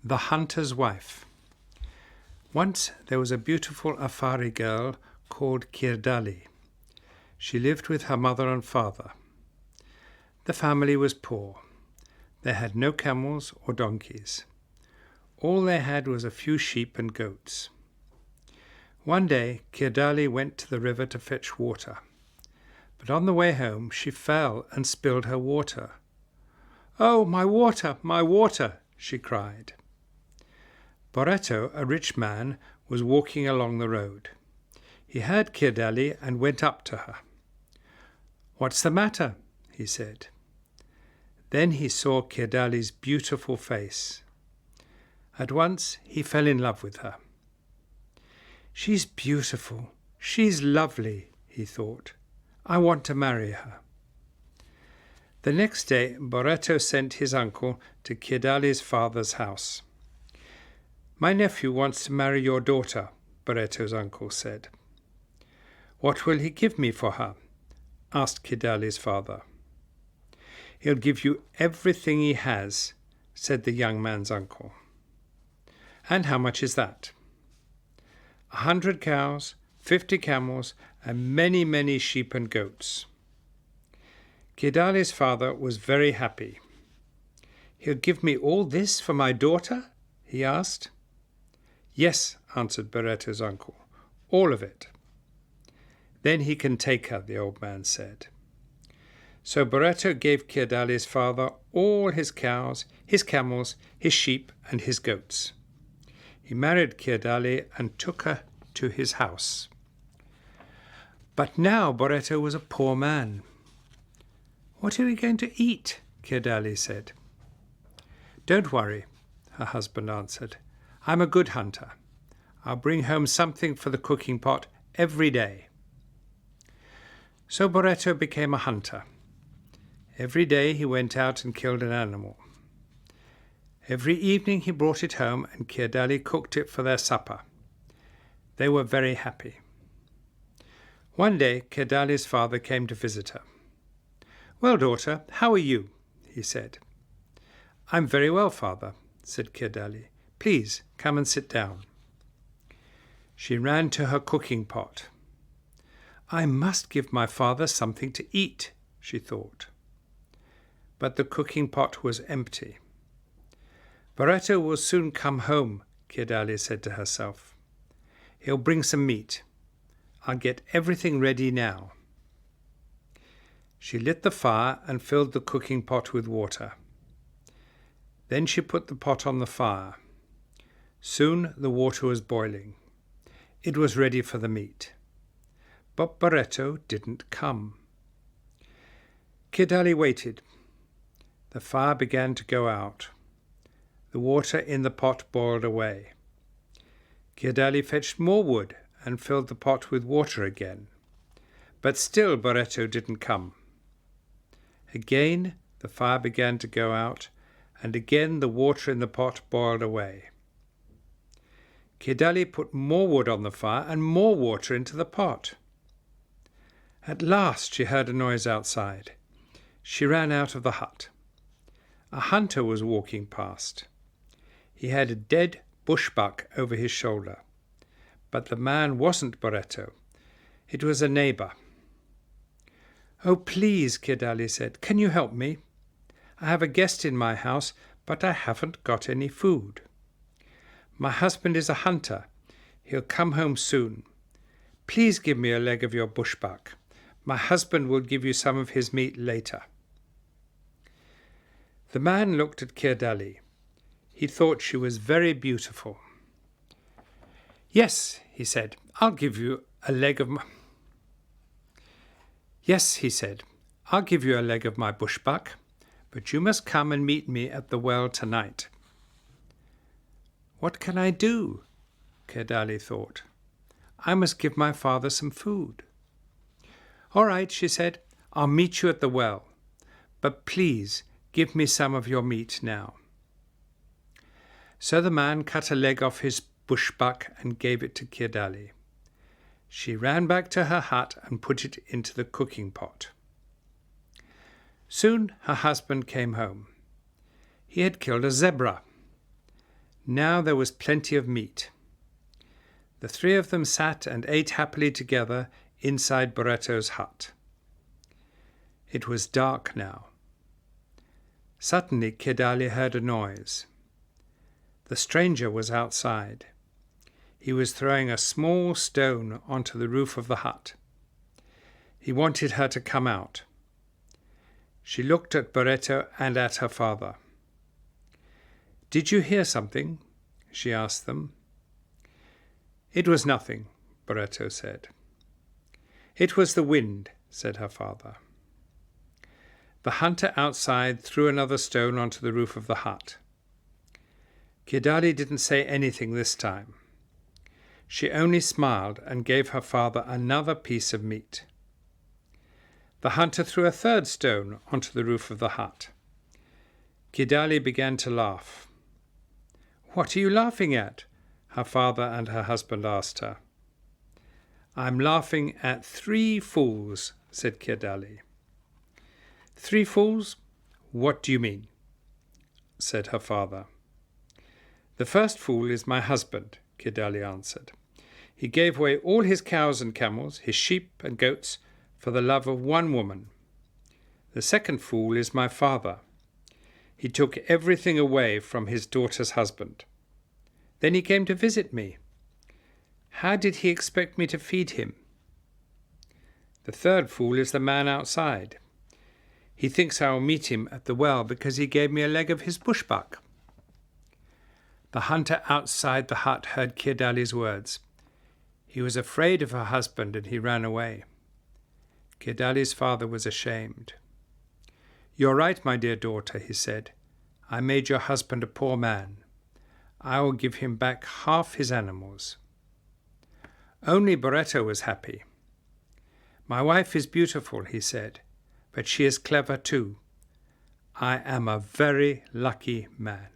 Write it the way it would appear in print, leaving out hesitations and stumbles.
The Hunter's Wife. Once there was a beautiful Afari girl called Kirdali. She lived with her mother and father. The family was poor. They had no camels or donkeys. All they had was a few sheep and goats. One day Kirdali went to the river to fetch water. But on the way home she fell and spilled her water. "Oh, my water," she cried. Boretto, a rich man, was walking along the road. He heard Kirdali and went up to her. "What's the matter?" he said. Then he saw Kirdali's beautiful face. At once he fell in love with her. "She's beautiful, she's lovely," he thought. "I want to marry her." The next day Boretto sent his uncle to Kirdali's father's house. "My nephew wants to marry your daughter," Boretto's uncle said. "What will he give me for her?" asked Kirdali's father. "He'll give you everything he has," said the young man's uncle. "And how much is that?" 100 cows, 50 camels, and many, many sheep and goats. Kirdali's father was very happy. "He'll give me all this for my daughter?" he asked. "Yes," answered Boretto's uncle, "all of it." "Then he can take her," the old man said. So Boretto gave Kirdali's father all his cows, his camels, his sheep, and his goats. He married Kirdali and took her to his house. But now Boretto was a poor man. "What are we going to eat?" Kirdali said. "Don't worry," her husband answered. "I'm a good hunter. I'll bring home something for the cooking pot every day." So Boretto became a hunter. Every day he went out and killed an animal. Every evening he brought it home and Kirdali cooked it for their supper. They were very happy. One day Kirdali's father came to visit her. "Well, daughter, how are you?" he said. "I'm very well, father," said Kirdali. "Please come and sit down." She ran to her cooking pot. "I must give my father something to eat," she thought. But the cooking pot was empty. "Boretto will soon come home," Kirdali said to herself. "He'll bring some meat. I'll get everything ready now." She lit the fire and filled the cooking pot with water. Then she put the pot on the fire. Soon the water was boiling. It was ready for the meat. But Boretto didn't come. Kirdali waited. The fire began to go out. The water in the pot boiled away. Kirdali fetched more wood and filled the pot with water again. But still Boretto didn't come. Again the fire began to go out, and again the water in the pot boiled away. Kirdali put more wood on the fire and more water into the pot. At last she heard a noise outside. She ran out of the hut. A hunter was walking past. He had a dead bushbuck over his shoulder. But the man wasn't Boretto. It was a neighbour. "Oh, please," Kirdali said, "can you help me? I have a guest in my house, but I haven't got any food. My husband is a hunter. He'll come home soon. Please give me a leg of your bushbuck. My husband will give you some of his meat later." The man looked at Kirdali. He thought she was very beautiful. "Yes," he said, I'll give you a leg of my bushbuck, but you must come and meet me at the well tonight." "What can I do?" Kirdali thought. "I must give my father some food." "All right," she said, "I'll meet you at the well, but please give me some of your meat now." So the man cut a leg off his bushbuck and gave it to Kirdali. She ran back to her hut and put it into the cooking pot. Soon her husband came home. He had killed a zebra. Now there was plenty of meat. The three of them sat and ate happily together inside Barretto's hut. It was dark now. Suddenly Gradded heard a noise. The stranger was outside. He was throwing a small stone onto the roof of the hut. He wanted her to come out. She looked at Barretto and at her father. "Did you hear something?" she asked them. "It was nothing," Barretto said. "It was the wind," said her father. The hunter outside threw another stone onto the roof of the hut. Gradded didn't say anything this time. She only smiled and gave her father another piece of meat. The hunter threw a third stone onto the roof of the hut. Gradded began to laugh. "What are you laughing at?" her father and her husband asked her. "I'm laughing at 3 fools," said Gradded. "3 fools? What do you mean?" said her father. "The first fool is my husband," Gradded answered. "He gave away all his cows and camels, his sheep and goats, for the love of one woman. The second fool is my father. He took everything away from his daughter's husband. Then he came to visit me. How did he expect me to feed him? The third fool is the man outside. He thinks I will meet him at the well because he gave me a leg of his bushbuck." The hunter outside the hut heard Gradded's words. He was afraid of her husband and he ran away. Gradded's father was ashamed. "You're right, my dear daughter," he said. "I made your husband a poor man. I will give him back half his animals." Only Barretto was happy. "My wife is beautiful," he said, "but she is clever too. I am a very lucky man."